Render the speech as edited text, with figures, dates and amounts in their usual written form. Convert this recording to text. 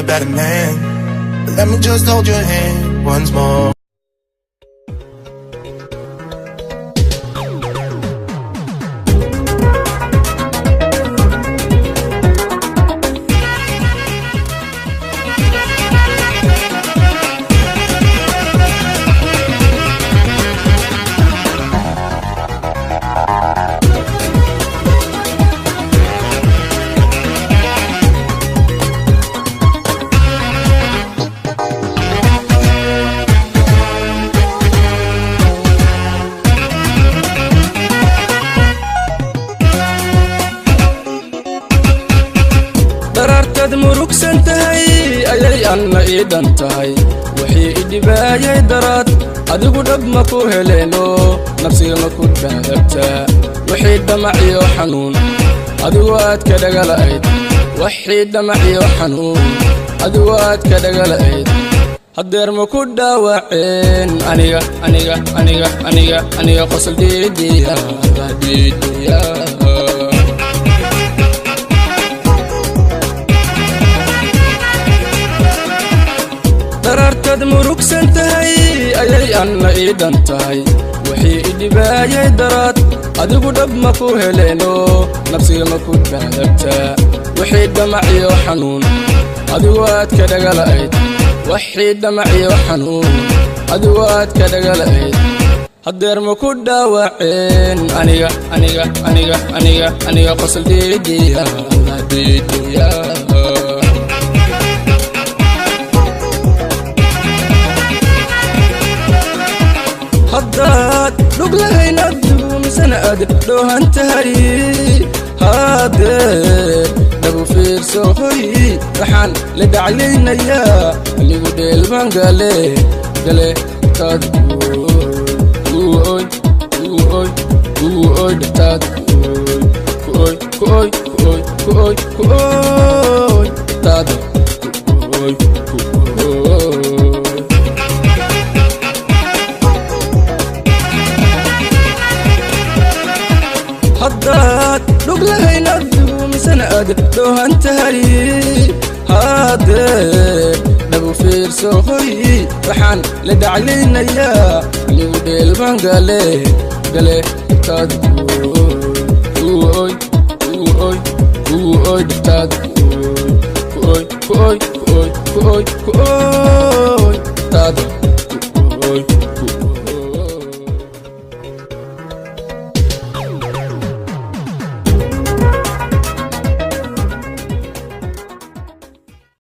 better man. But let me just hold your hand once more. darartad murugsan tahay ayay anna iidan tahay wixii idhibaayay darad adigu dhab ma ku heleeno nafsiga ma ku daadabtaa wixii dhamac iyo xanuun adigu aad ka dhagala'ayd wixii dhamac iyo xanuun adigu aad ka dhagala'ayd haddeer ma ku dhaawaceen aniga qosol dhiidiya darartad murugsan tahay ayay anna iidan tahay wixii idhibaayay darad adigu dhab ma ku heleeno nafsiga ma ku daadabtaa wixii dhamac iyo xanuun adigu aad ka dhagala'ayd wixii dhamac iyo xanuun adigu aad ka dhagala'ayd haddeer ma ku dhaawaceen aniga qosol dhiidiya haddaad dhug lahayn adigu misana aad dhoohan tahay haddee dhabu fiirso hoy waxaan la dhaclaynayaa anigu dheelmaan gale taad kuoy dhataad kuoy taad haddaad dhug lahayn adigu misana aad dhoohan tahay haddee dhabu fiirso hoy waxaan la dhaclaynayaa anigu dheelmaan gale taad kuoy dhataad kuoy taad